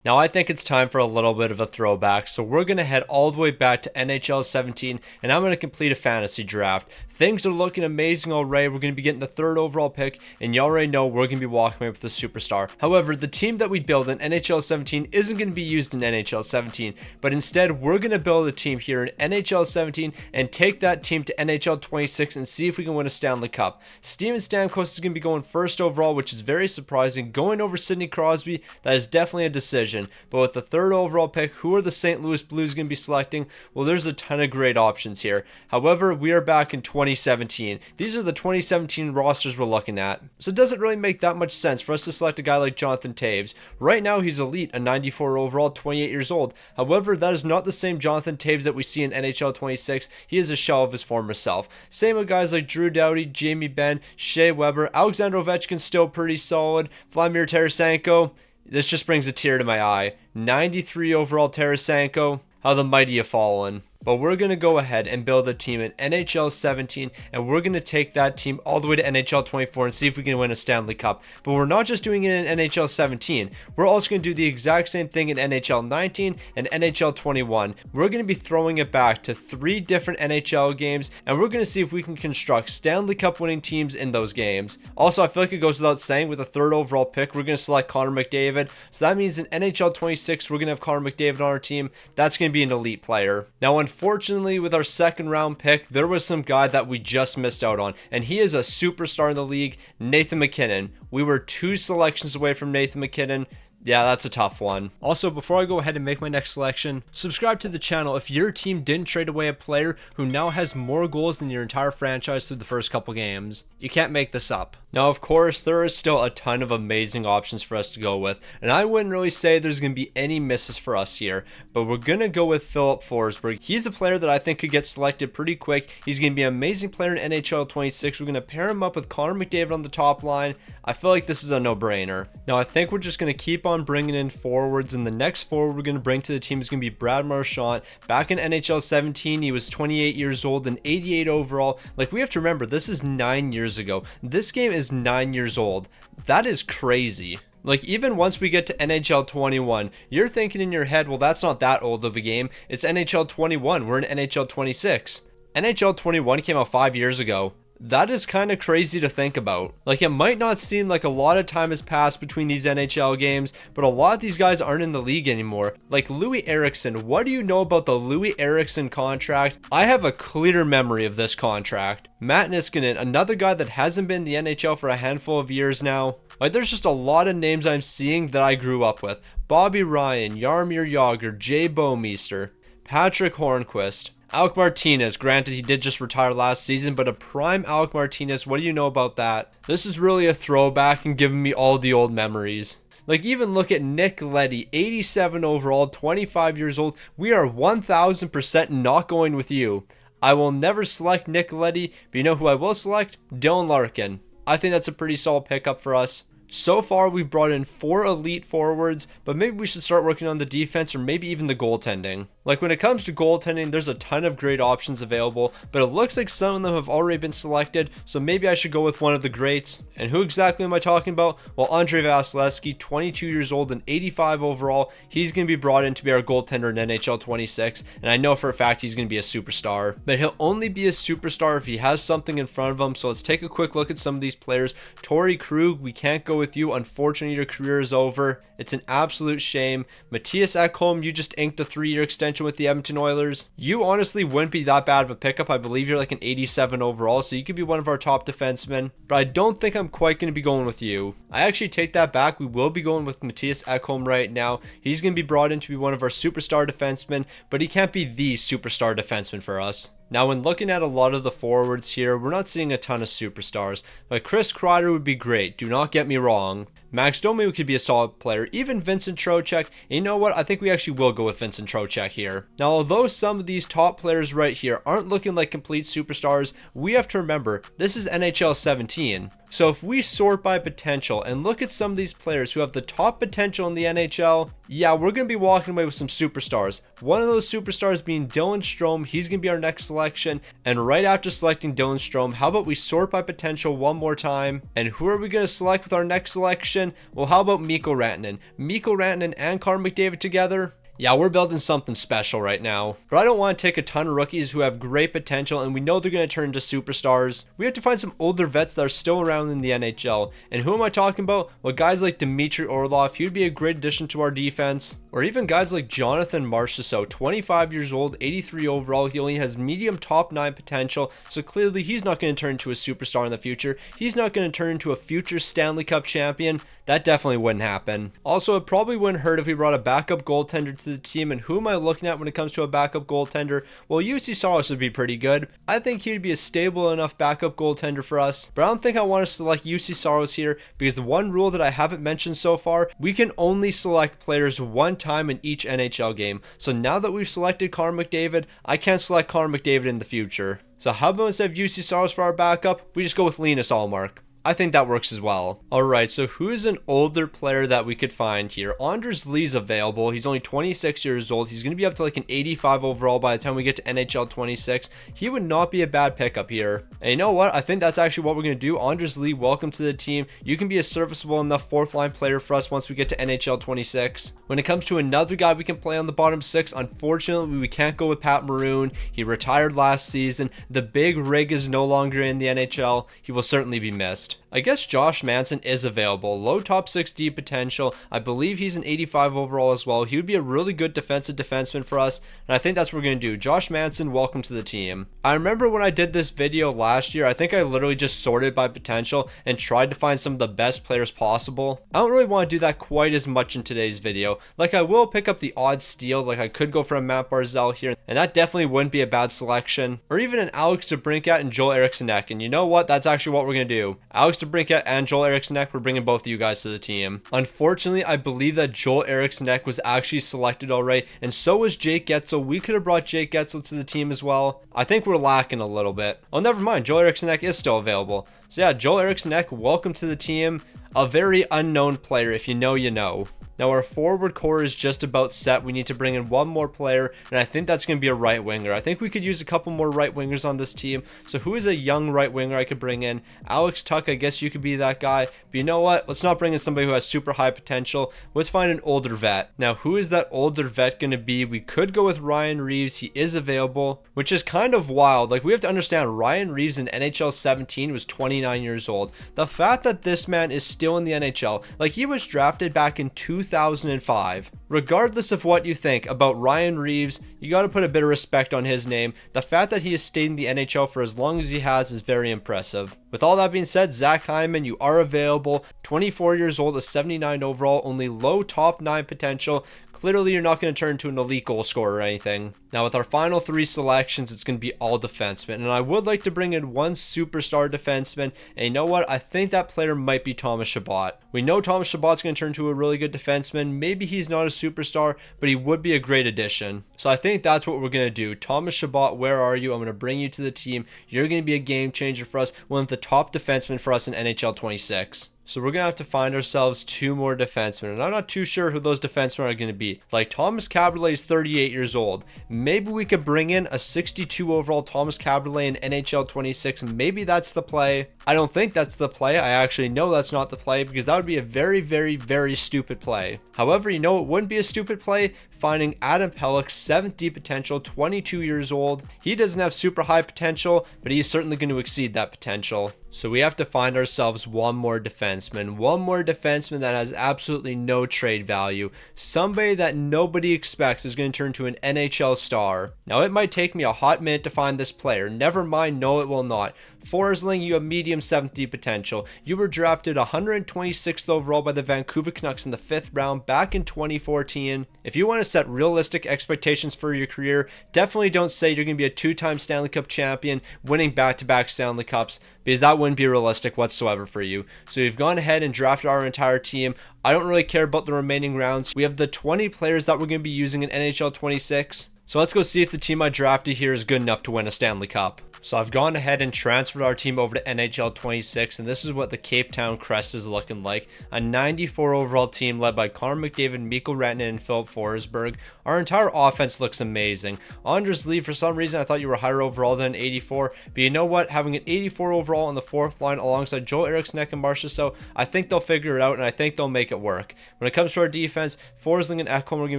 Now I think it's time for a little bit of a throwback, so we're going to head all the way back to NHL 17, and I'm going to complete a fantasy draft. Things are looking amazing already. We're going to be getting the third overall pick, and you already know we're going to be walking away with a superstar. However, the team that we build in NHL 17 isn't going to be used in NHL 17, but instead we're going to build a team here in NHL 17 and take that team to NHL 26 and see if we can win a Stanley Cup. Steven Stamkos is going to be going first overall, which is very surprising. Going over Sidney Crosby, that is definitely a decision. But with the third overall pick, who are the St. Louis Blues going to be selecting? Well, there's a ton of great options here. However, we are back in 2017. These are the 2017 rosters we're looking at. So it doesn't really make that much sense for us to select a guy like Jonathan Toews. Right now, he's elite, a 94 overall, 28 years old. However, that is not the same Jonathan Toews that we see in NHL 26. He is a shell of his former self. Same with guys like Drew Doughty, Jamie Benn, Shea Weber, Alexander Ovechkin still pretty solid, Vladimir Tarasenko. This just brings a tear to my eye. 93 overall Tarasenko. How the mighty have fallen. But we're going to go ahead and build a team in NHL 17, and we're going to take that team all the way to NHL 24 and see if we can win a Stanley Cup. But we're not just doing it in NHL 17. We're also going to do the exact same thing in NHL 19 and NHL 21. We're going to be throwing it back to 3 different NHL games, and we're going to see if we can construct Stanley Cup winning teams in those games. Also, I feel like it goes without saying, with a third overall pick, we're going to select Connor McDavid. So that means in NHL 26, we're going to have Connor McDavid on our team. That's going to be an elite player. Now, unfortunately, with our second round pick, there was some guy that we just missed out on, and he is a superstar in the league, Nathan MacKinnon. We were 2 selections away from Nathan MacKinnon. Yeah, that's a tough one. Also, before I go ahead and make my next selection, subscribe to the channel if your team didn't trade away a player who now has more goals than your entire franchise through the first couple games. You can't make this up. Now, of course, there is still a ton of amazing options for us to go with, and I wouldn't really say there's going to be any misses for us here, but we're going to go with Philip Forsberg. He's a player that I think could get selected pretty quick. He's going to be an amazing player in NHL 26. We're going to pair him up with Connor McDavid on the top line. I feel like this is a no-brainer. Now, I think we're just going to keep on bringing in forwards, and the next forward we're going to bring to the team is going to be Brad Marchand. Back in NHL 17, he was 28 years old and 88 overall. Like, we have to remember, this is 9 years ago. This game is 9 years old. That is crazy. Like, even once we get to NHL 21, you're thinking in your head, well, that's not that old of a game. It's NHL 21. We're in NHL 26. NHL 21 came out 5 years ago. That is kind of crazy to think about. Like, it might not seem like a lot of time has passed between these NHL games, but a lot of these guys aren't in the league anymore. Like Louis Eriksson, what do you know about the Louis Eriksson contract? I have a clear memory of this contract. Matt Niskanen, another guy that hasn't been in the NHL for a handful of years now. Like, there's just a lot of names I'm seeing that I grew up with. Bobby Ryan, Jaromir Jagr, Jay Bouwmeester, Patrick Hornquist, Alec Martinez. Granted, he did just retire last season, but a prime Alec Martinez, what do you know about that? This is really a throwback and giving me all the old memories. Like, even look at Nick Leddy, 87 overall, 25 years old. We are 1000% not going with you. I will never select Nick Leddy, but you know who I will select? Dylan Larkin. I think that's a pretty solid pickup for us. So far, we've brought in 4 elite forwards, but maybe we should start working on the defense or maybe even the goaltending. Like, when it comes to goaltending, there's a ton of great options available, but it looks like some of them have already been selected, so maybe I should go with one of the greats. And who exactly am I talking about? Well, Andrei Vasilevskiy, 22 years old and 85 overall. He's going to be brought in to be our goaltender in NHL 26, and I know for a fact he's going to be a superstar. But he'll only be a superstar if he has something in front of him, so let's take a quick look at some of these players. Torrey Krug, we can't go with you. Unfortunately, your career is over. It's an absolute shame. Matthias Ekholm, you just inked a 3-year extension with the Edmonton Oilers. You honestly wouldn't be that bad of a pickup. I believe you're like an 87 overall, so you could be one of our top defensemen, but I don't think I'm quite going to be going with you. I actually take that back. We will be going with Matthias Ekholm right now. He's going to be brought in to be one of our superstar defensemen, but he can't be the superstar defenseman for us. Now, when looking at a lot of the forwards here, we're not seeing a ton of superstars. Like, Chris Kreider would be great, do not get me wrong. Max Domi could be a solid player, even Vincent Trocheck. And you know what? I think we actually will go with Vincent Trocheck here. Now, although some of these top players right here aren't looking like complete superstars, we have to remember, this is NHL 17. So if we sort by potential and look at some of these players who have the top potential in the NHL, yeah, we're going to be walking away with some superstars. One of those superstars being Dylan Strome. He's going to be our next selection. And right after selecting Dylan Strome, how about we sort by potential one more time? And who are we going to select with our next selection? Well, how about Mikko Rantanen? Mikko Rantanen and Connor McDavid together? Yeah, we're building something special right now. But I don't want to take a ton of rookies who have great potential and we know they're going to turn into superstars. We have to find some older vets that are still around in the NHL. And who am I talking about? Well, guys like Dmitry Orlov, he'd be a great addition to our defense. Or even guys like Jonathan Marchessault, 25 years old, 83 overall. He only has medium top 9 potential. So clearly he's not going to turn into a superstar in the future. He's not going to turn into a future Stanley Cup champion. That definitely wouldn't happen. Also, it probably wouldn't hurt if we brought a backup goaltender to the team. And who am I looking at when it comes to a backup goaltender? Well, UC Saros would be pretty good. I think he'd be a stable enough backup goaltender for us. But I don't think I want to select UC Saros here because the one rule that I haven't mentioned so far, we can only select players one time in each NHL game. So now that we've selected Connor McDavid, I can't select Connor McDavid in the future. So how about instead of UC Saros for our backup, we just go with Linus Ullmark? I think that works as well. Alright, so who's an older player that we could find here? Anders Lee's available. He's only 26 years old. He's going to be up to like an 85 overall by the time we get to NHL 26. He would not be a bad pickup here. And you know what? I think that's actually what we're going to do. Anders Lee, welcome to the team. You can be a serviceable enough fourth line player for us once we get to NHL 26. When it comes to another guy we can play on the bottom 6, unfortunately, we can't go with Pat Maroon. He retired last season. The big rig is no longer in the NHL. He will certainly be missed. I guess Josh Manson is available. Low top 6D potential. I believe he's an 85 overall as well. He would be a really good defensive defenseman for us. And I think that's what we're going to do. Josh Manson, welcome to the team. I remember when I did this video last year, I think I literally just sorted by potential and tried to find some of the best players possible. I don't really want to do that quite as much in today's video. Like I will pick up the odd steal. Like I could go for a Matt Barzal here. And that definitely wouldn't be a bad selection. Or even an Alex DeBrincat and Joel Eriksson Ek. And you know what? That's actually what we're going to do. Alex DeBrincat and Joel Eriksson Ek, we're bringing both of you guys to the team. Unfortunately, I believe that Joel Eriksson Ek was actually selected already, and so was Jake Getzel. We could have brought Jake Getzel to the team as well. I think we're lacking a little bit. Oh, never mind. Joel Eriksson Ek is still available. So yeah, Joel Eriksson Ek, welcome to the team. A very unknown player. If you know, you know. Now our forward core is just about set. We need to bring in one more player, and I think that's going to be a right winger. I think we could use a couple more right wingers on this team. So who is a young right winger I could bring in? Alex Tuck, I guess you could be that guy. But you know what? Let's not bring in somebody who has super high potential. Let's find an older vet. Now who is that older vet going to be? We could go with Ryan Reeves. He is available, which is kind of wild. Like we have to understand Ryan Reeves in NHL 17 was 29 years old. The fact that this man is still in the NHL, like he was drafted back in 2005. Regardless of what you think about Ryan Reeves, you got to put a bit of respect on his name. The fact that he has stayed in the NHL for as long as he has is very impressive. With all that being said, Zach Hyman, you are available. 24 years old, a 79 overall, only low top 9 potential. Clearly, you're not going to turn into an elite goal scorer or anything. Now, with our final 3 selections, it's going to be all defensemen. And I would like to bring in one superstar defenseman. And you know what? I think that player might be Thomas Chabot. We know Thomas Chabot's going to turn into a really good defenseman. Maybe he's not a superstar, but he would be a great addition. So I think that's what we're going to do. Thomas Chabot, where are you? I'm going to bring you to the team. You're going to be a game changer for us. One of the top defensemen for us in NHL 26. So we're going to have to find ourselves 2 more defensemen. And I'm not too sure who those defensemen are going to be. Like Thomas Caberlet is 38 years old. Maybe we could bring in a 62 overall Thomas Caberlet in NHL 26. Maybe that's the play. I don't think that's the play. I actually know that's not the play because that would be a very, very, very stupid play. However, you know it wouldn't be a stupid play? Finding Adam Pelech, 7th D potential, 22 years old. He doesn't have super high potential, but he's certainly going to exceed that potential. So we have to find ourselves one more defenseman. One more defenseman that has absolutely no trade value. Somebody that nobody expects is going to turn to an NHL star. Now it might take me a hot minute to find this player. Never mind, no it will not. Forsling, you have medium 7th D potential. You were drafted 126th overall by the Vancouver Canucks in the 5th round back in 2014. If you want to set realistic expectations for your career, definitely don't say you're going to be a 2-time Stanley Cup champion, winning back-to-back Stanley Cups, because that wouldn't be realistic whatsoever for you. So you've gone ahead and drafted our entire team. I don't really care about the remaining rounds. We have the 20 players that we're going to be using in NHL 26. So let's go see if the team I drafted here is good enough to win a Stanley Cup. So I've gone ahead and transferred our team over to NHL 26, and this is what the Cape Town Crest is looking like. A 94 overall team led by Connor McDavid, Mikko Rantanen, and Philip Forsberg. Our entire offense looks amazing. Anders Lee, for some reason, I thought you were higher overall than an 84, but you know what? Having an 84 overall on the fourth line alongside Joel Eriksson and Marcia, so I think they'll figure it out, and I think they'll make it work. When it comes to our defense, Forsling and Ekholm are going to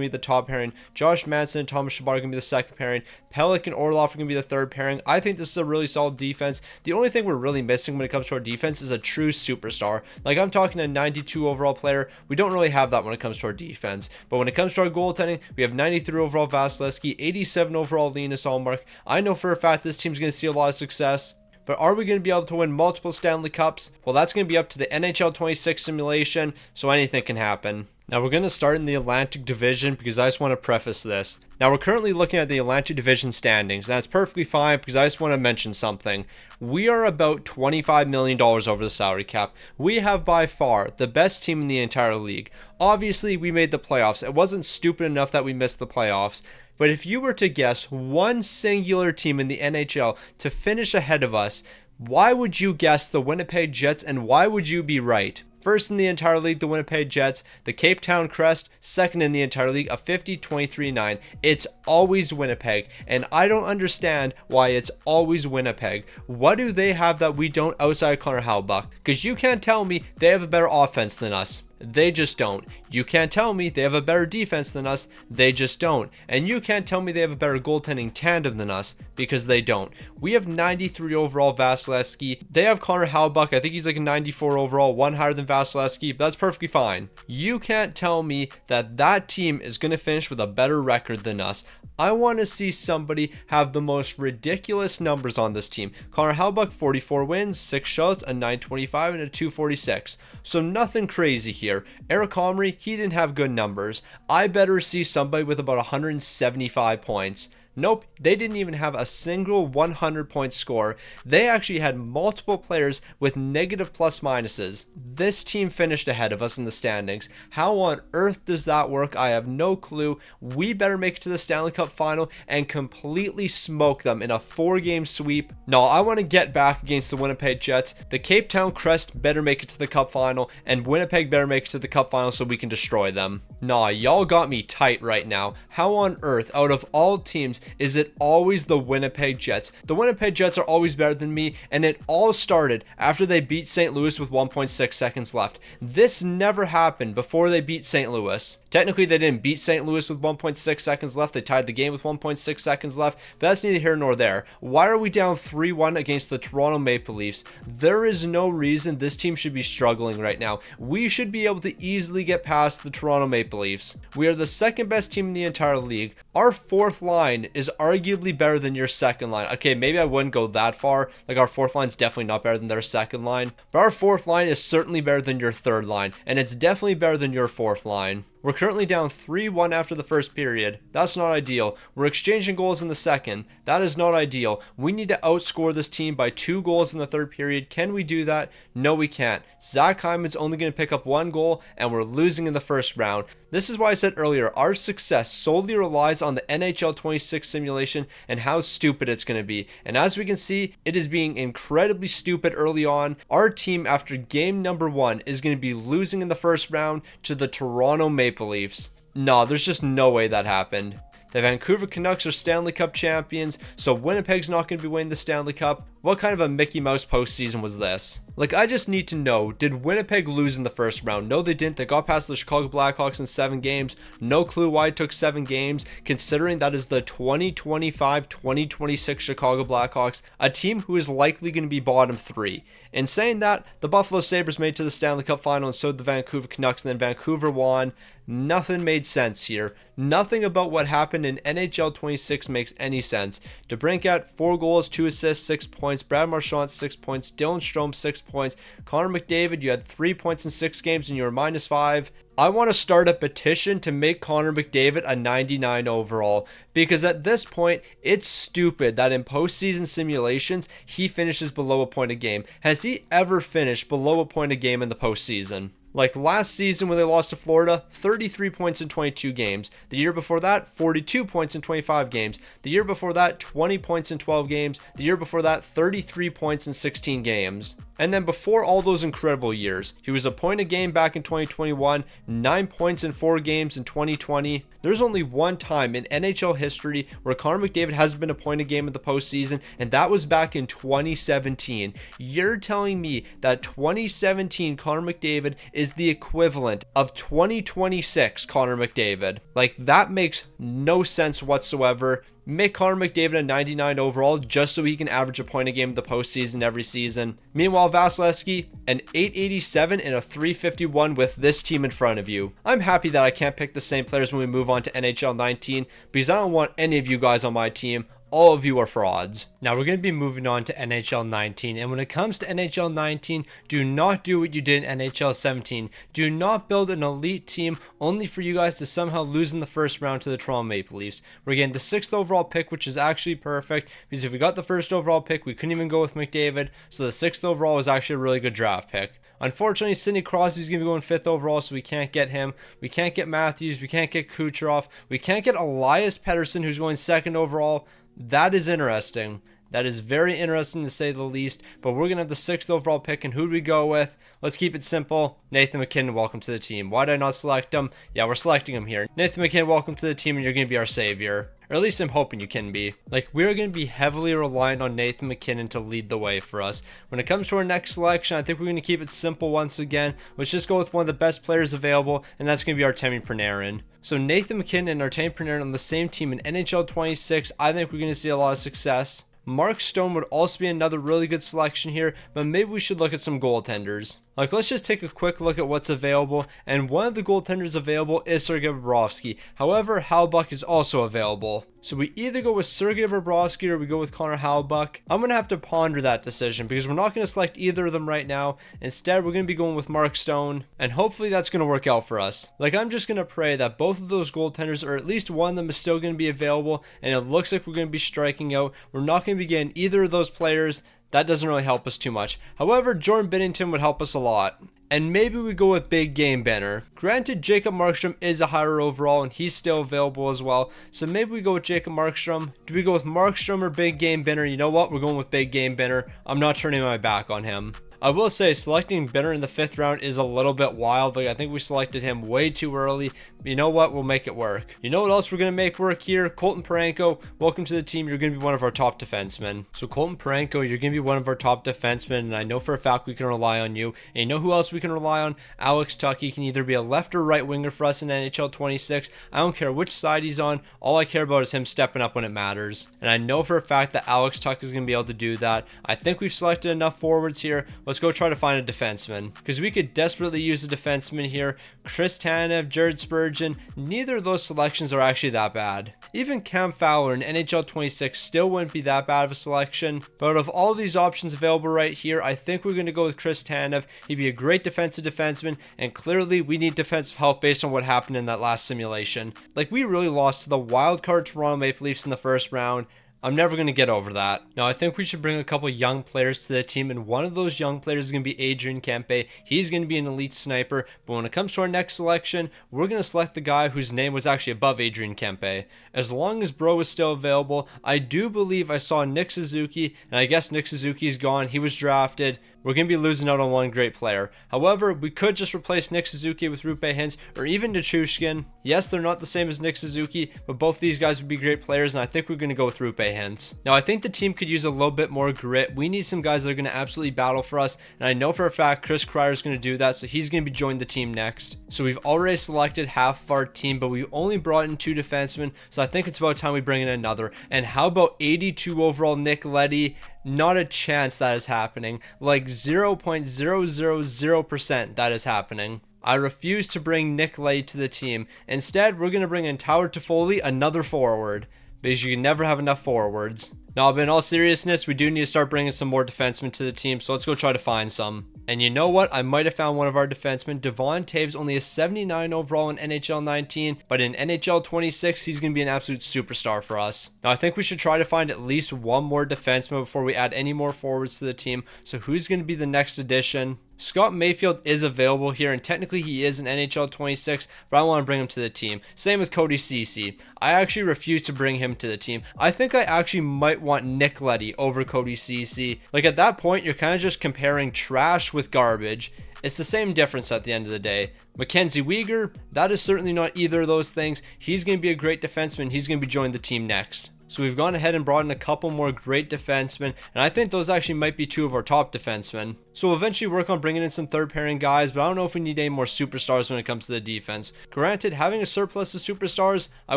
be the top pairing. Josh Manson and Thomas Chabot are going to be the second pairing. Pelech and Orlov are going to be the third pairing. I think this is a really solid defense. The only thing we're really missing when it comes to our defense is a true superstar. Like, I'm talking a 92 overall player. We don't really have that when it comes to our defense. But when it comes to our goaltending, we have 93 overall Vasilevsky, 87 overall Linus Ullmark. I know for a fact this team's going to see a lot of success. But are we going to be able to win multiple Stanley Cups? Well, that's going to be up to the NHL 26 simulation, so anything can happen. Now we're going to start in the Atlantic Division because I just want to preface this. Now we're currently looking at the Atlantic Division standings, and that's perfectly fine because I just want to mention something. We are about $25 million over the salary cap. We have by far the best team in the entire league. Obviously, we made the playoffs. It wasn't stupid enough that we missed the playoffs. But if you were to guess one singular team in the NHL to finish ahead of us, why would you guess the Winnipeg Jets, and why would you be right? First in the entire league, the Winnipeg Jets. The Cape Town Crest, second in the entire league, a 50-23-9. It's always Winnipeg, and I don't understand why it's always Winnipeg. What do they have that we don't outside Connor Hellebuyck? Because you can't tell me they have a better offense than us. They just don't. You can't tell me they have a better defense than us. They just don't. And you can't tell me they have a better goaltending tandem than us, because they don't. We have 93 overall Vasilevsky. They have Connor Hellebuyck. I think he's like a 94 overall, one higher than Vasilevsky, but that's perfectly fine. You can't tell me that that team is going to finish with a better record than us. I want to see somebody have the most ridiculous numbers on this team. Connor Hellebuyck, 44 wins, 6 shutouts, a 925, and a 246. So nothing crazy here. Eric Comrie, he didn't have good numbers. I better see somebody with about 175 points. Nope, they didn't even have a single 100-point score. They actually had multiple players with negative plus minuses. This team finished ahead of us in the standings. How on earth does that work? I have no clue. We better make it to the Stanley Cup final and completely smoke them in a 4-game sweep. No, I want to get back against the Winnipeg Jets. The Cape Town Crest better make it to the Cup final, and Winnipeg better make it to the Cup final so we can destroy them. Nah, y'all got me tight right now. How on earth, out of all teams, is it always the Winnipeg Jets? The Winnipeg Jets are always better than me, and it all started after they beat St. Louis with 1.6 seconds left. This never happened before they beat St. Louis. Technically, they didn't beat St. Louis with 1.6 seconds left. They tied the game with 1.6 seconds left, but that's neither here nor there. Why are we down 3-1 against the Toronto Maple Leafs? There is no reason this team should be struggling right now. We should be able to easily get past the Toronto Maple Leafs. We are the second best team in the entire league. Our fourth line is arguably better than your second line. Okay, maybe I wouldn't go that far. Like, our fourth line is definitely not better than their second line, but our fourth line is certainly better than your third line, and it's definitely better than your fourth line. We're currently down 3-1 after the first period. That's not ideal. We're exchanging goals in the second. That is not ideal. We need to outscore this team by 2 goals in the third period. Can we do that? No, we can't. Zach Hyman's only going to pick up 1 goal, and we're losing in the first round. This is why I said earlier, our success solely relies on the NHL 26 simulation and how stupid it's going to be. And as we can see, it is being incredibly stupid early on. Our team, after game number 1, is going to be losing in the first round to the Toronto Maple Leafs. No, there's just no way that happened. The Vancouver Canucks are Stanley Cup champions, so Winnipeg's not going to be winning the Stanley Cup. What kind of a Mickey Mouse postseason was this? Like, I just need to know, did Winnipeg lose in the first round? No, they didn't. They got past the Chicago Blackhawks in 7 games. No clue why it took 7 games, considering that is the 2025-2026 Chicago Blackhawks, a team who is likely going to be bottom 3. In saying that, the Buffalo Sabres made it to the Stanley Cup final, and so did the Vancouver Canucks, and then Vancouver won. Nothing made sense here. Nothing about what happened in NHL 26 makes any sense. DeBrincat, 4 goals, 2 assists, 6 points. Brad Marchand, 6 points. Dylan Strome, 6 points. Connor McDavid, you had 3 points in 6 games and you were -5. I want to start a petition to make Connor McDavid a 99 overall, because at this point, it's stupid that in postseason simulations, he finishes below a point a game. Has he ever finished below a point a game in the postseason? Like last season when they lost to Florida, 33 points in 22 games. The year before that, 42 points in 25 games. The year before that, 20 points in 12 games. The year before that, 33 points in 16 games. And then before all those incredible years, he was a point a game back in 2021, 9 points in 4 games in 2020. There's only one time in NHL history where Connor McDavid hasn't been a point a game in the postseason, and that was back in 2017. You're telling me that 2017 Connor McDavid is the equivalent of 2026 Connor McDavid? Like, that makes no sense whatsoever. Make Connor McDavid a 99 overall just so he can average a point a game in the postseason every season. Meanwhile, Vasilevsky, an 887 and a 351 with this team in front of you. I'm happy that I can't pick the same players when we move on to NHL 19 because I don't want any of you guys on my team. All of you are frauds. Now we're going to be moving on to NHL 19, and when it comes to NHL 19, do not do what you did in NHL 17. Do not build an elite team only for you guys to somehow lose in the first round to the Toronto Maple Leafs. We're getting the 6th overall pick, which is actually perfect, because if we got the 1st overall pick, we couldn't even go with McDavid, so the 6th overall was actually a really good draft pick. Unfortunately, Sidney Crosby's going to be going 5th overall, so we can't get him. We can't get Matthews. We can't get Kucherov. We can't get Elias Pettersson, who's going 2nd overall. That is interesting. That is very interesting to say the least. But we're going to have the 6th overall pick, and who do we go with? Let's keep it simple. Nathan MacKinnon, welcome to the team. Why did I not select him? Yeah, we're selecting him here. Nathan MacKinnon, welcome to the team, and you're going to be our savior. Or at least I'm hoping you can be. Like, we're going to be heavily reliant on Nathan MacKinnon to lead the way for us. When it comes to our next selection, I think we're going to keep it simple once again. Let's just go with one of the best players available, and that's going to be Artemi Panarin. So Nathan MacKinnon and Artemi Panarin on the same team in NHL 26, I think we're going to see a lot of success. Mark Stone would also be another really good selection here, but maybe we should look at some goaltenders. Like, let's just take a quick look at what's available, and one of the goaltenders available is Sergei Bobrovsky. However, Halbuck is also available. So we either go with Sergei Bobrovsky or we go with Connor Halbuck. I'm going to have to ponder that decision because we're not going to select either of them right now. Instead, we're going to be going with Mark Stone, and hopefully that's going to work out for us. Like, I'm just going to pray that both of those goaltenders, or at least one of them, is still going to be available, and it looks like we're going to be striking out. We're not going to be getting either of those players. That doesn't really help us too much. However, Jordan Binnington would help us a lot. And maybe we go with Big Game Benner. Granted, Jacob Markstrom is a higher overall and he's still available as well. So maybe we go with Jacob Markstrom. Do we go with Markstrom or Big Game Benner? You know what? We're going with Big Game Benner. I'm not turning my back on him. I will say selecting Benner in the 5th round is a little bit wild. Like, I think we selected him way too early. But you know what? We'll make it work. You know what else we're going to make work here? Colton Parayko, welcome to the team. You're going to be one of our top defensemen. So Colton Parayko, you're going to be one of our top defensemen. And I know for a fact we can rely on you. And you know who else we can rely on? Alex Tuch. He can either be a left or right winger for us in NHL 26. I don't care which side he's on. All I care about is him stepping up when it matters. And I know for a fact that Alex Tuch is going to be able to do that. I think we've selected enough forwards here. Let's go try to find a defenseman, because we could desperately use a defenseman here. Chris Tanev, Jared Spurgeon, neither of those selections are actually that bad. Even Cam Fowler in NHL 26 still wouldn't be that bad of a selection. But out of all these options available right here, I think we're going to go with Chris Tanev. He'd be a great defensive defenseman, and clearly we need defensive help based on what happened in that last simulation. Like, we really lost to the wildcard Toronto Maple Leafs in the 1st round. I'm never going to get over that. Now, I think we should bring a couple young players to the team, and one of those young players is going to be Adrian Kempe. He's going to be an elite sniper, but when it comes to our next selection, we're going to select the guy whose name was actually above Adrian Kempe. As long as Bro is still available, I do believe I saw Nick Suzuki, and I guess Nick Suzuki's gone. He was drafted. We're going to be losing out on one great player. However, we could just replace Nick Suzuki with Rupe Hintz or even Nichushkin. Yes, they're not the same as Nick Suzuki, but both these guys would be great players, and I think we're going to go with Rupe Hintz. Now, I think the team could use a little bit more grit. We need some guys that are going to absolutely battle for us, and I know for a fact Chris Kreier is going to do that, so he's going to be joining the team next. So we've already selected half of our team, but we only brought in 2 defensemen, so I think it's about time we bring in another. And how about 82 overall Nick Leddy? Not a chance that is happening. Like 0.000% that is happening. I refuse to bring Nick Leddy to the team. Instead, we're going to bring in Tyler Toffoli, another forward, because you can never have enough forwards. Now, but in all seriousness, we do need to start bringing some more defensemen to the team, so let's go try to find some. And you know what? I might have found one of our defensemen. Devon Taves, only a 79 overall in NHL 19, but in NHL 26, he's going to be an absolute superstar for us. Now, I think we should try to find at least one more defenseman before we add any more forwards to the team. So who's going to be the next addition? Scott Mayfield is available here, and technically he is in NHL 26, but I want to bring him to the team. Same with Cody Ceci. I actually refuse to bring him to the team. I think I actually might want Nick Leddy over Cody Ceci. Like, at that point, you're kind of just comparing trash with garbage. It's the same difference at the end of the day. Mackenzie Weegar, that is certainly not either of those things. He's going to be a great defenseman. He's going to be joining the team next. So we've gone ahead and brought in a couple more great defensemen, and I think those actually might be two of our top defensemen. So we'll eventually work on bringing in some third pairing guys, but I don't know if we need any more superstars when it comes to the defense. Granted, having a surplus of superstars, I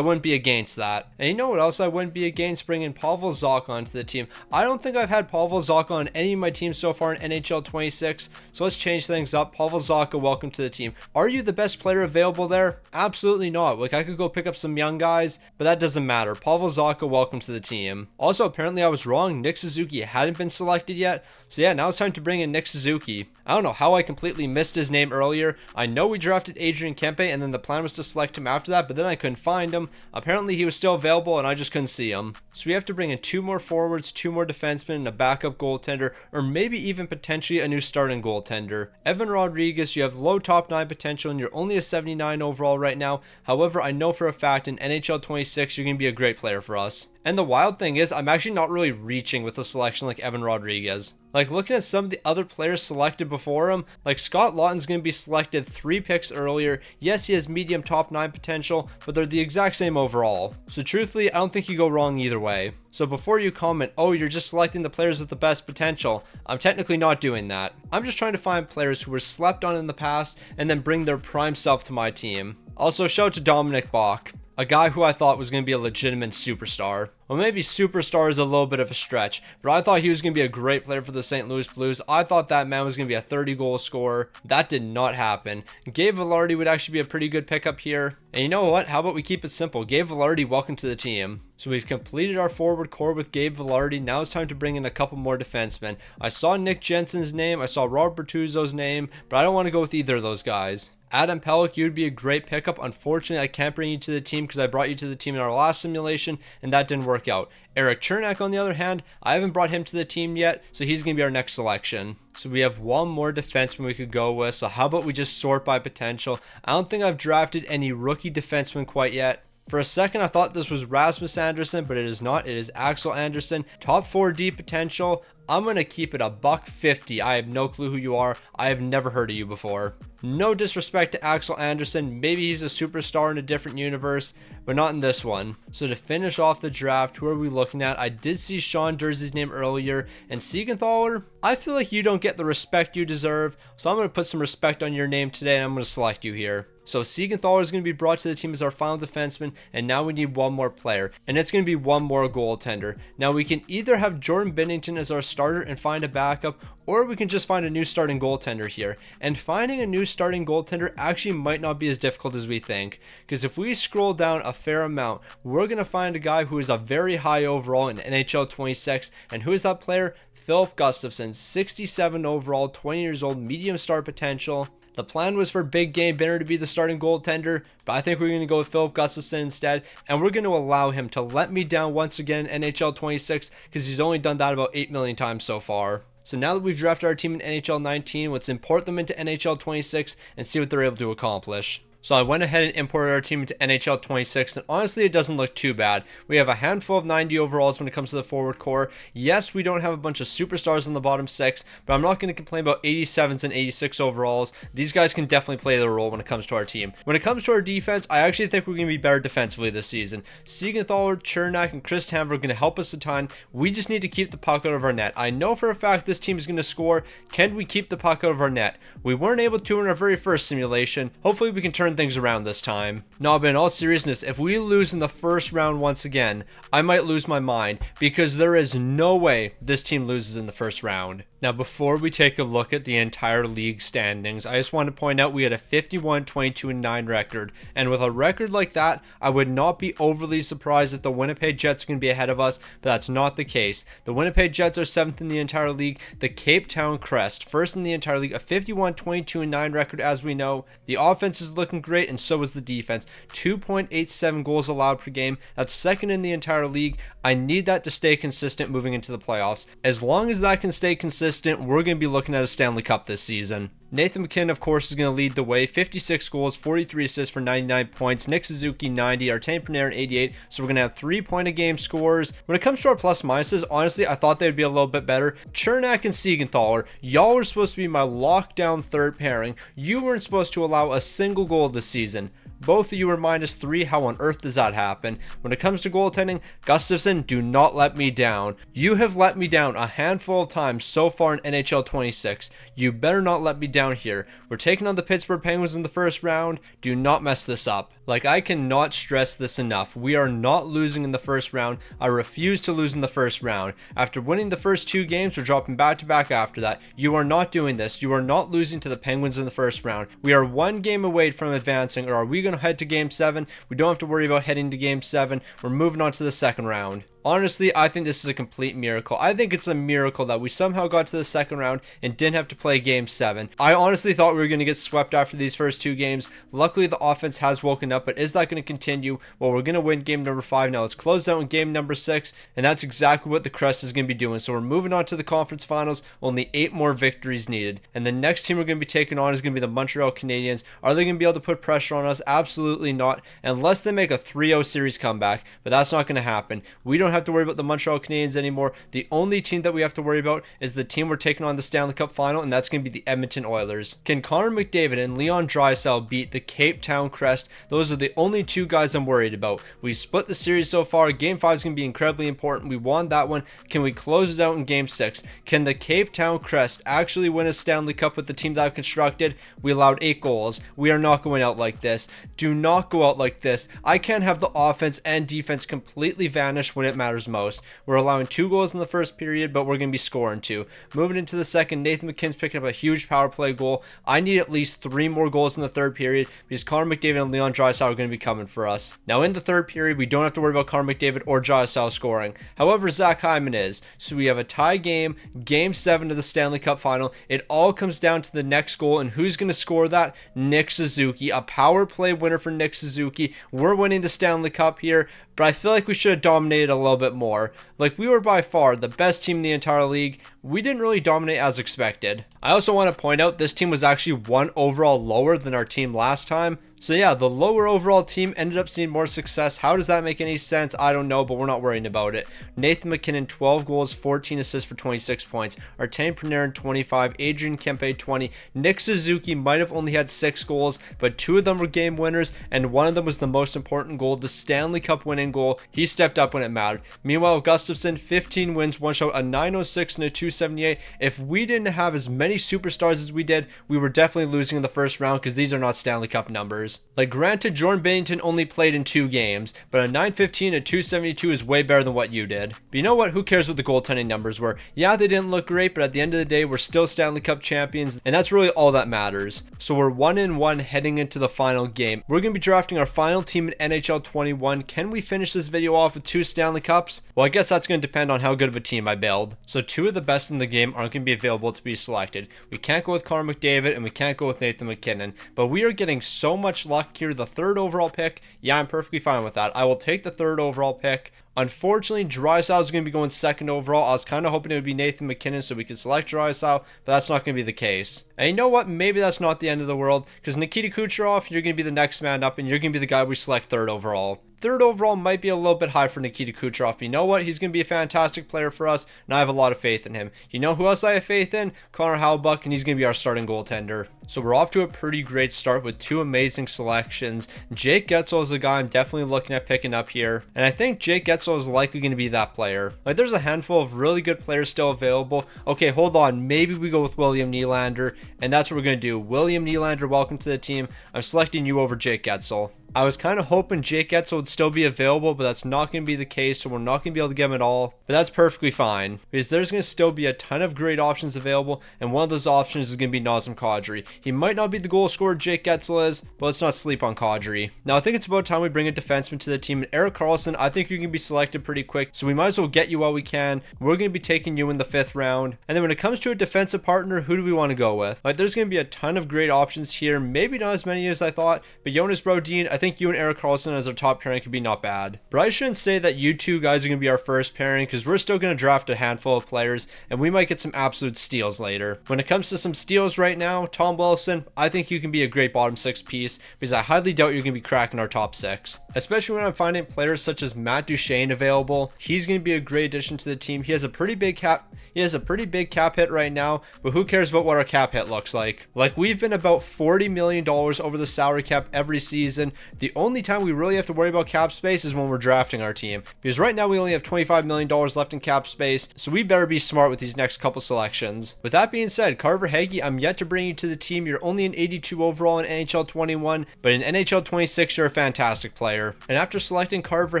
wouldn't be against that. And you know what else I wouldn't be against? Bringing Pavel Zacha onto the team. I don't think I've had Pavel Zacha on any of my teams so far in NHL 26, so let's change things up. Pavel Zacha, welcome to the team. Are you the best player available there? Absolutely not. Like, I could go pick up some young guys, but that doesn't matter. Pavel Zacha, welcome to the team. Also, apparently I was wrong. Nick Suzuki hadn't been selected yet. So yeah, now it's time to bring in Nick Suzuki. I don't know how I completely missed his name earlier. I know we drafted Adrian Kempe, and then the plan was to select him after that, but then I couldn't find him. Apparently he was still available, and I just couldn't see him. So we have to bring in 2 more forwards, 2 more defensemen, and a backup goaltender, or maybe even potentially a new starting goaltender. Evan Rodriguez, you have low top 9 potential, and you're only a 79 overall right now. However, I know for a fact in NHL 26, you're going to be a great player for us. And the wild thing is, I'm actually not really reaching with a selection like Evan Rodriguez. Like, looking at some of the other players selected before him, like Scott Laughton's going to be selected 3 picks earlier. Yes, he has medium top 9 potential, but they're the exact same overall. So truthfully, I don't think you go wrong either way. So before you comment, oh, you're just selecting the players with the best potential, I'm technically not doing that. I'm just trying to find players who were slept on in the past and then bring their prime self to my team. Also, shout out to Dominic Bach, a guy who I thought was going to be a legitimate superstar. Well, maybe superstar is a little bit of a stretch, but I thought he was going to be a great player for the St. Louis Blues. I thought that man was going to be a 30-goal scorer. That did not happen. Gabe Vilardi would actually be a pretty good pickup here. And you know what? How about we keep it simple? Gabe Vilardi, welcome to the team. So we've completed our forward core with Gabe Vilardi. Now it's time to bring in a couple more defensemen. I saw Nick Jensen's name. I saw Robert Bertuzzo's name, but I don't want to go with either of those guys. Adam Pelech, you'd be a great pickup. Unfortunately, I can't bring you to the team because I brought you to the team in our last simulation, and that didn't work out. Eric Chernak, on the other hand, I haven't brought him to the team yet, so he's going to be our next selection. So we have one more defenseman we could go with, so how about we just sort by potential? I don't think I've drafted any rookie defensemen quite yet. For a second, I thought this was Rasmus Anderson, but it is not. It is Axel Anderson. Top 4D potential. I'm going to keep it a $150. I have no clue who you are. I have never heard of you before. No disrespect to Axel Anderson. Maybe he's a superstar in a different universe, but not in this one. So to finish off the draft, who are we looking at? I did see Sean Durzee's name earlier, and Siegenthaler, I feel like you don't get the respect you deserve, so I'm going to put some respect on your name today, and I'm going to select you here. So Siegenthaler is going to be brought to the team as our final defenseman, and now we need one more player, and it's going to be one more goaltender. Now we can either have Jordan Binnington as our starter and find a backup, or we can just find a new starting goaltender here. And finding a new starting goaltender actually might not be as difficult as we think, because if we scroll down a fair amount, we're going to find a guy who is a very high overall in NHL 26, and who is that player? Philip Gustafsson, 67 overall, 20 years old, medium star potential. The plan was for Big Game Binner to be the starting goaltender, but I think we're going to go with Philip Gustafsson instead, and we're going to allow him to let me down once again in NHL 26, because he's only done that about 8 million times so far. So now that we've drafted our team in NHL 19, let's import them into NHL 26 and see what they're able to accomplish. So I went ahead and imported our team into NHL 26, and honestly, it doesn't look too bad. We have a handful of 90 overalls when it comes to the forward core. Yes, we don't have a bunch of superstars in the bottom 6, but I'm not going to complain about 87s and 86 overalls. These guys can definitely play their role when it comes to our team. When it comes to our defense, I actually think we're going to be better defensively this season. Siegenthaler, Chernak, and Chris Tamver are going to help us a ton. We just need to keep the puck out of our net. I know for a fact this team is going to score. Can we keep the puck out of our net? We weren't able to in our very first simulation. Hopefully we can turn turn things around this time. No, but in all seriousness, if we lose in the first round once again, I might lose my mind, because there is no way this team loses in the first round. Now, before we take a look at the entire league standings, I just want to point out we had a 51-22-9 record, and with a record like that, I would not be overly surprised if the Winnipeg Jets are going to be ahead of us, but that's not the case. The Winnipeg Jets are 7th in the entire league. The Cape Town Crest, 1st in the entire league, a 51-22-9 record, as we know. The offense is looking great, and so is the defense. 2.87 goals allowed per game. That's 2nd in the entire league. I need that to stay consistent moving into the playoffs. As long as that can stay consistent, we're going to be looking at a Stanley Cup this season. Nathan MacKinnon, of course, is going to lead the way. 56 goals, 43 assists for 99 points. Nick Suzuki, 90. Artemi Panarin, 88. So we're going to have 3-point-a-game scorers. When it comes to our plus-minuses, honestly, I thought they'd be a little bit better. Chernak and Siegenthaler, y'all were supposed to be my lockdown third pairing. You weren't supposed to allow a single goal this season. Both of you are -3. How on earth does that happen? When it comes to goaltending, Gustafsson, do not let me down. You have let me down a handful of times so far in NHL 26. You better not let me down here. We're taking on the Pittsburgh Penguins in the first round. Do not mess this up. Like, I cannot stress this enough. We are not losing in the first round. I refuse to lose in the first round. After winning the first 2 games, we're dropping back-to-back after that. You are not doing this. You are not losing to the Penguins in the first round. We are 1 game away from advancing, or are we going to head to Game 7? We don't have to worry about heading to Game 7. We're moving on to the second round. Honestly, I think this is a complete miracle. I think it's a miracle that we somehow got to the second round and didn't have to play Game 7. I honestly thought we were going to get swept after these first 2 games. Luckily, the offense has woken up, but is that going to continue? Well, we're going to win game number 5 now. Let's close out in game number 6, and that's exactly what the Crest is going to be doing. So we're moving on to the conference finals. Only 8 more victories needed. And the next team we're going to be taking on is going to be the Montreal Canadiens. Are they going to be able to put pressure on us? Absolutely not, unless they make a 3-0 series comeback, but that's not going to happen. We don't have to worry about the Montreal Canadiens anymore. The only team that we have to worry about is the team we're taking on the Stanley Cup final, and that's going to be the Edmonton Oilers. Can Connor McDavid and Leon Draisaitl beat the Cape Town Crest? Those are the only 2 guys I'm worried about. We split the series so far. Game 5 is going to be incredibly important. We won that one. Can we close it out in Game 6? Can the Cape Town Crest actually win a Stanley Cup with the team that I've constructed? We allowed 8 goals. We are not going out like this. Do not go out like this. I can't have the offense and defense completely vanish when it matters most. We're allowing 2 goals in the first period, but we're going to be scoring 2. Moving into the second, Nathan MacKinnon's picking up a huge power play goal. I need at least 3 more goals in the third period, because Connor McDavid and Leon Draisaitl are going to be coming for us. Now, in the third period, we don't have to worry about Connor McDavid or Draisaitl scoring. However, Zach Hyman is. So we have a tie game, Game 7 of the Stanley Cup final. It all comes down to the next goal, and who's going to score that? Nick Suzuki. A power play winner for Nick Suzuki. We're winning the Stanley Cup here, but I feel like we should have dominated a little bit more. Like, we were by far the best team in the entire league. We didn't really dominate as expected. I also want to point out this team was actually 1 overall lower than our team last time. So yeah, the lower overall team ended up seeing more success. How does that make any sense? I don't know, but we're not worrying about it. Nathan MacKinnon, 12 goals, 14 assists for 26 points. Artemi Panarin, 25. Adrian Kempe, 20. Nick Suzuki might have only had 6 goals, but 2 of them were game winners, and 1 of them was the most important goal, the Stanley Cup winning goal. He stepped up when it mattered. Meanwhile, Gustafsson, 15 wins, 1 shot, a 906 and a 278. If we didn't have as many superstars as we did, we were definitely losing in the first round, because these are not Stanley Cup numbers. Like, granted, Jordan Binnington only played in 2 games, but a 915 and a 272 is way better than what you did. But you know what? Who cares what the goaltending numbers were? Yeah, they didn't look great, but at the end of the day, we're still Stanley Cup champions, and that's really all that matters. So we're 1-1 heading into the final game. We're going to be drafting our final team in NHL 21. Can we finish this video off with 2 Stanley Cups? Well, I guess that's going to depend on how good of a team I build. So 2 of the best in the game aren't going to be available to be selected. We can't go with Connor McDavid, and we can't go with Nathan MacKinnon, but we are getting so much luck here. The 3rd overall pick, yeah, I'm perfectly fine with that. I will take the 3rd overall pick. Unfortunately, Draisaitl is going to be going 2nd overall. I was kind of hoping it would be Nathan MacKinnon so we could select Draisaitl, but that's not going to be the case. And you know what? Maybe that's not the end of the world, because Nikita Kucherov, you're going to be the next man up, and you're going to be the guy we select 3rd overall. 3rd overall might be a little bit high for Nikita Kucherov, but you know what? He's going to be a fantastic player for us, and I have a lot of faith in him. You know who else I have faith in? Connor Hellebuyck, and he's going to be our starting goaltender. So we're off to a pretty great start with 2 amazing selections. Jake Getsel is a guy I'm definitely looking at picking up here, and I think Jake Getsel Getzel is likely going to be that player. Like, there's a handful of really good players still available. Okay, hold on. Maybe we go with William Nylander, and that's what we're going to do. William Nylander, welcome to the team. I'm selecting you over Jake Getzel. I was kind of hoping Jake Getzel would still be available, but that's not going to be the case, so we're not going to be able to get him at all. But that's perfectly fine, because there's going to still be a ton of great options available, and one of those options is going to be Nazem Kadri. He might not be the goal scorer Jake Getzel is, but let's not sleep on Kadri. Now, I think it's about time we bring a defenseman to the team, and Erik Karlsson, I think you can be selected pretty quick, so we might as well get you while we can. We're going to be taking you in the 5th round. And then when it comes to a defensive partner, who do we want to go with? Like, there's going to be a ton of great options here, maybe not as many as I thought, but Jonas Brodin, I think you and Erik Karlsson as our top pairing could be not bad. But I shouldn't say that you two guys are going to be our first pairing, because we're still going to draft a handful of players, and we might get some absolute steals later. When it comes to some steals right now, Tom Wilson, I think you can be a great bottom 6 piece, because I highly doubt you're going to be cracking our top 6. Especially when I'm finding players such as Matt Duchene available. He's going to be a great addition to the team. He has a pretty big cap hit right now, but who cares about what our cap hit looks like? Like, we've been about $40 million over the salary cap every season. The only time we really have to worry about cap space is when we're drafting our team, because right now we only have $25 million left in cap space, so we better be smart with these next couple selections. With that being said, Carver Hagee, I'm yet to bring you to the team. You're only an 82 overall in NHL 21, but in NHL 26, you're a fantastic player. And after selecting Carver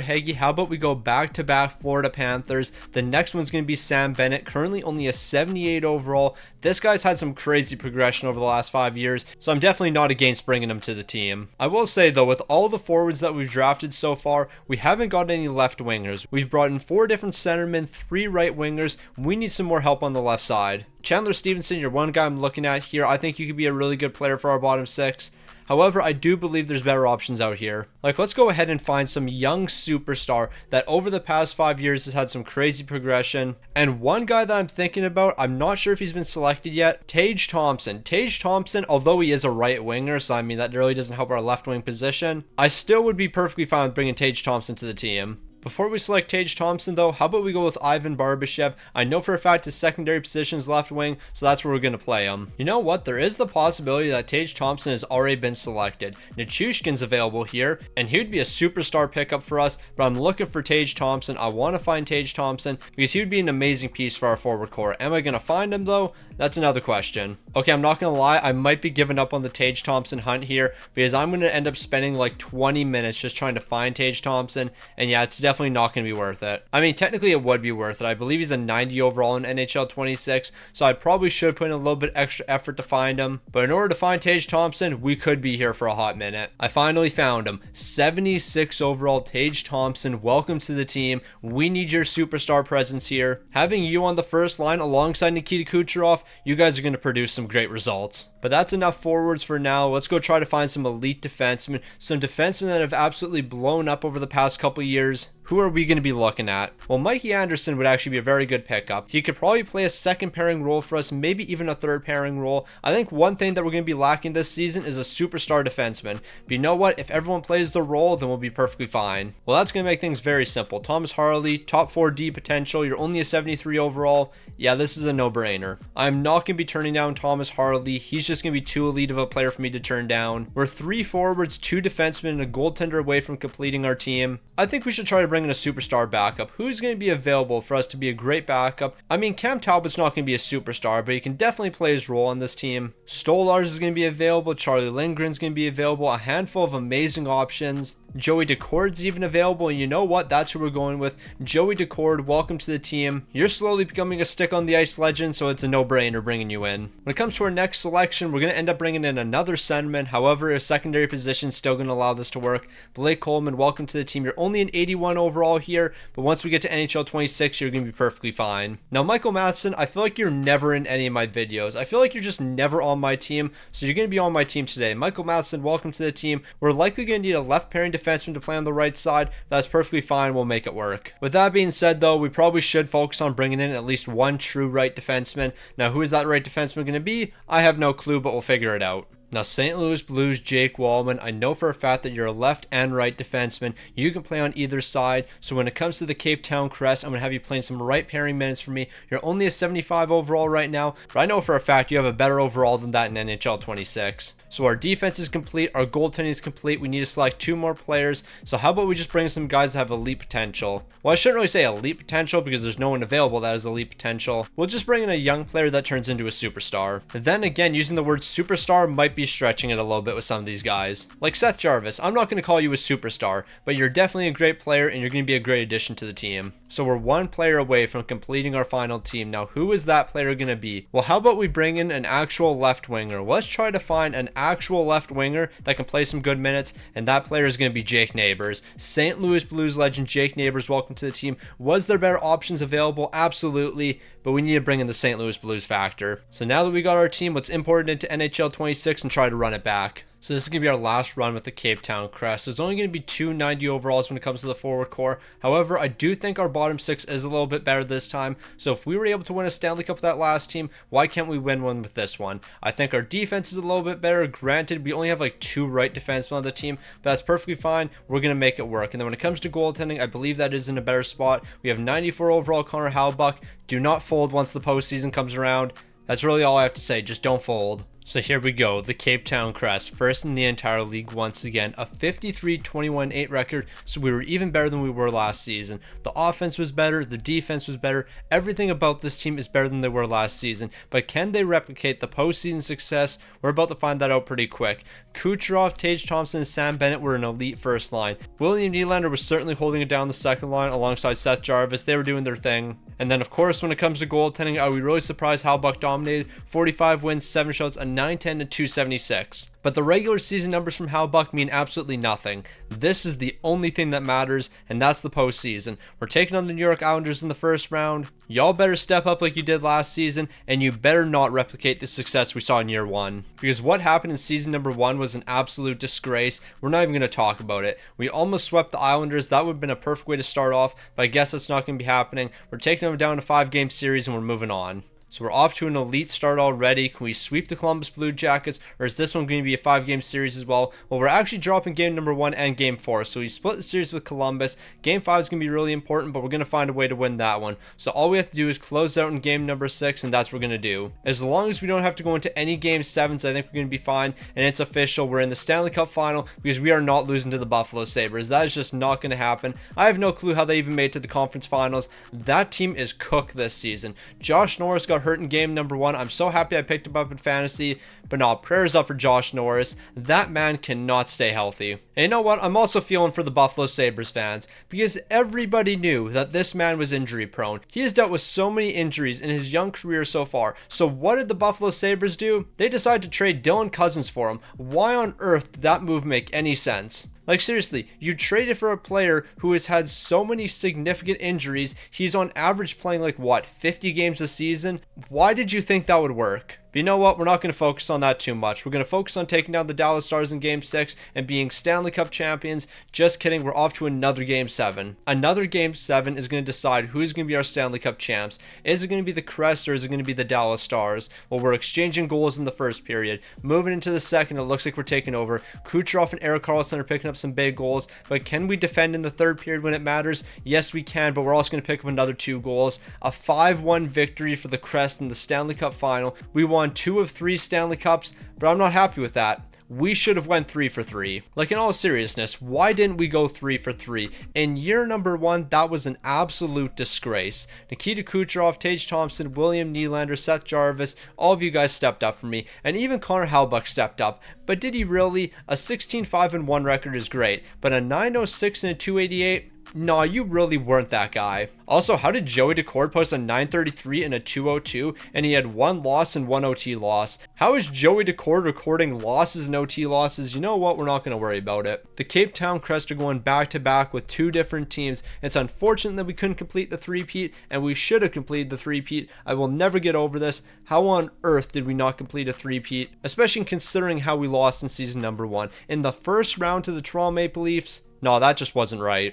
Hagee, how about we go back-to-back Florida Panthers? The next one's going to be Sam Bennett, currently only a 78 overall. This guy's had some crazy progression over the last 5 years, so I'm definitely not against bringing him to the team. I will say though, with all the forwards that we've drafted so far, we haven't got any left wingers. We've brought in 4 different centermen, 3 right wingers. We need some more help on the left side. Chandler Stevenson, you're one guy I'm looking at here. I think you could be a really good player for our bottom 6. However, I do believe there's better options out here. Like, let's go ahead and find some young superstar that over the past 5 years has had some crazy progression. And one guy that I'm thinking about, I'm not sure if he's been selected yet, Tage Thompson. Tage Thompson, although he is a right winger, so I mean that really doesn't help our left wing position, I still would be perfectly fine with bringing Tage Thompson to the team. Before we select Tage Thompson though, how about we go with Ivan Barbashev? I know for a fact his secondary position is left wing, so that's where we're going to play him. You know what? There is the possibility that Tage Thompson has already been selected. Nichushkin's available here, and he would be a superstar pickup for us, but I'm looking for Tage Thompson. I want to find Tage Thompson because he would be an amazing piece for our forward core. Am I going to find him though? That's another question. Okay, I'm not going to lie. I might be giving up on the Tage Thompson hunt here because I'm going to end up spending like 20 minutes just trying to find Tage Thompson, and yeah, it's definitely not going to be worth it. I mean, technically it would be worth it. I believe he's a 90 overall in NHL 26, so I probably should put in a little bit extra effort to find him. But in order to find Tage Thompson, we could be here for a hot minute. I finally found him. 76 overall Tage Thompson. Welcome to the team. We need your superstar presence here. Having you on the first line alongside Nikita Kucherov, you guys are going to produce some great results. But that's enough forwards for now. Let's go try to find some elite defensemen, some defensemen that have absolutely blown up over the past couple years. Who are we going to be looking at? Well, Mikey Anderson would actually be a very good pickup. He could probably play a second pairing role for us, maybe even a third pairing role. I think one thing that we're going to be lacking this season is a superstar defenseman. But you know what? If everyone plays the role, then we'll be perfectly fine. Well, that's going to make things very simple. Thomas Harley, top 4D potential. You're only a 73 overall. Yeah, this is a no-brainer. I'm not going to be turning down Thomas Harley. He's just going to be too elite of a player for me to turn down. We're 3 forwards, 2 defensemen, and a goaltender away from completing our team. I think we should try to bring in a superstar backup. Who's going to be available for us to be a great backup? I mean, Cam Talbot's not going to be a superstar, but he can definitely play his role on this team. Stolars is going to be available. Charlie Lindgren's going to be available. A handful of amazing options. Joey Decord's even available, and you know what? That's who we're going with. Joey Decord, welcome to the team. You're slowly becoming a stick on the ice legend, so it's a no-brainer bringing you in. When it comes to our next selection, we're going to end up bringing in another centerman. However, a secondary position is still going to allow this to work. Blake Coleman, welcome to the team. You're only an 81 overall here, but once we get to NHL 26, you're going to be perfectly fine. Now, Michael Matheson, I feel like you're never in any of my videos. I feel like you're just never on my team, so you're going to be on my team today. Michael Matheson, welcome to the team. We're likely going to need a left pairing defenseman to play on the right side. That's perfectly fine. We'll make it work. With that being said, though, we probably should focus on bringing in at least one true right defenseman. Now, who is that right defenseman going to be? I have no clue, but we'll figure it out. Now, St. Louis Blues, Jake Wallman, I know for a fact that you're a left and right defenseman. You can play on either side. So when it comes to the Cape Town Crest, I'm going to have you playing some right pairing minutes for me. You're only a 75 overall right now, but I know for a fact you have a better overall than that in NHL 26. So our defense is complete, our goaltending is complete. We need to select 2 more players. So how about we just bring some guys that have elite potential? Well, I shouldn't really say elite potential because there's no one available that has elite potential. We'll just bring in a young player that turns into a superstar. And then again, using the word superstar might be stretching it a little bit with some of these guys. Like Seth Jarvis, I'm not going to call you a superstar, but you're definitely a great player and you're going to be a great addition to the team. So we're 1 player away from completing our final team. Now, who is that player going to be? Well, how about we bring in an actual left winger? Let's try to find an actual left winger that can play some good minutes, and that player is going to be Jake Neighbors. St. Louis Blues legend Jake Neighbors, welcome to the team. Was there better options available? Absolutely, but we need to bring in the St. Louis Blues factor. So now that we got our team, let's import it into NHL 26 and try to run it back. So this is going to be our last run with the Cape Town Crest. There's only going to be 290 overalls when it comes to the forward core. However, I do think our bottom 6 is a little bit better this time. So if we were able to win a Stanley Cup with that last team, why can't we win one with this one? I think our defense is a little bit better. Granted, we only have like 2 right defensemen on the team, but that's perfectly fine. We're going to make it work. And then when it comes to goaltending, I believe that is in a better spot. We have 94 overall Connor Hellebuyck. Do not fold once the postseason comes around. That's really all I have to say. Just don't fold. So here we go, the Cape Town Crest, first in the entire league once again, a 53-21-8 record, so we were even better than we were last season. The offense was better, the defense was better, everything about this team is better than they were last season, but can they replicate the postseason success? We're about to find that out pretty quick. Kucherov, Tage Thompson, and Sam Bennett were an elite first line. William Nylander was certainly holding it down the second line alongside Seth Jarvis. They were doing their thing. And then of course when it comes to goaltending, are we really surprised how Buck dominated? 45 wins, 7 shots, a 910 to 276. But the regular season numbers from Hellebuyck mean absolutely nothing. This is the only thing that matters, and that's the postseason. We're taking on the New York Islanders in the first round. Y'all better step up like you did last season, and you better not replicate the success we saw in year 1. Because what happened in season number 1 was an absolute disgrace. We're not even going to talk about it. We almost swept the Islanders. That would have been a perfect way to start off, but I guess that's not going to be happening. We're taking them down to 5-game series, and we're moving on. So we're off to an elite start already. Can we sweep the Columbus Blue Jackets, or is this one going to be a 5-game series as well? Well, we're actually dropping game number 1 and game 4. So we split the series with Columbus. Game 5 is going to be really important, but we're going to find a way to win that one. So all we have to do is close out in game number 6, and that's what we're going to do. As long as we don't have to go into any game 7s, I think we're going to be fine. And it's official. We're in the Stanley Cup final because we are not losing to the Buffalo Sabres. That is just not going to happen. I have no clue how they even made it to the conference finals. That team is cooked this season. Josh Norris got hurt in game number 1. I'm so happy I picked him up in fantasy, but no, prayers up for Josh Norris. That man cannot stay healthy. And you know what? I'm also feeling for the Buffalo Sabres fans because everybody knew that this man was injury prone. He has dealt with so many injuries in his young career so far. So what did the Buffalo Sabres do? They decided to trade Dylan Cousins for him. Why on earth did that move make any sense? Like seriously, you traded for a player who has had so many significant injuries. He's on average playing like what, 50 games a season? Why did you think that would work? But you know what? We're not going to focus on that too much. We're going to focus on taking down the Dallas Stars in Game 6 and being Stanley Cup champions. Just kidding. We're off to another Game 7. Another Game 7 is going to decide who's going to be our Stanley Cup champs. Is it going to be the Crest or is it going to be the Dallas Stars? Well, we're exchanging goals in the first period. Moving into the second, it looks like we're taking over. Kucherov and Erik Karlsson are picking up some big goals. But can we defend in the third period when it matters? Yes, we can. But we're also going to pick up another 2 goals. A 5-1 victory for the Crest in the Stanley Cup final. We won 2 of 3 Stanley Cups, but I'm not happy with that. We should have went 3 for 3. Like in all seriousness, why didn't we go 3 for 3? In year number 1, that was an absolute disgrace. Nikita Kucherov, Tage Thompson, William Nylander, Seth Jarvis, all of you guys stepped up for me, and even Connor Hellebuyck stepped up. But did he really? A 16-5-1 record is great, but a 906 and a 288? Nah, you really weren't that guy. Also, how did Joey Daccord post a 933 and a 202 and he had 1 loss and 1 OT loss? How is Joey Daccord recording losses and OT losses? You know what? We're not going to worry about it. The Cape Town Crest are going back to back with 2 different teams. It's unfortunate that we couldn't complete the three-peat, and we should have completed the three-peat. I will never get over this. How on earth did we not complete a three-peat? Especially considering how we lost in season number 1. In the first round to the Toronto Maple Leafs, no, that just wasn't right.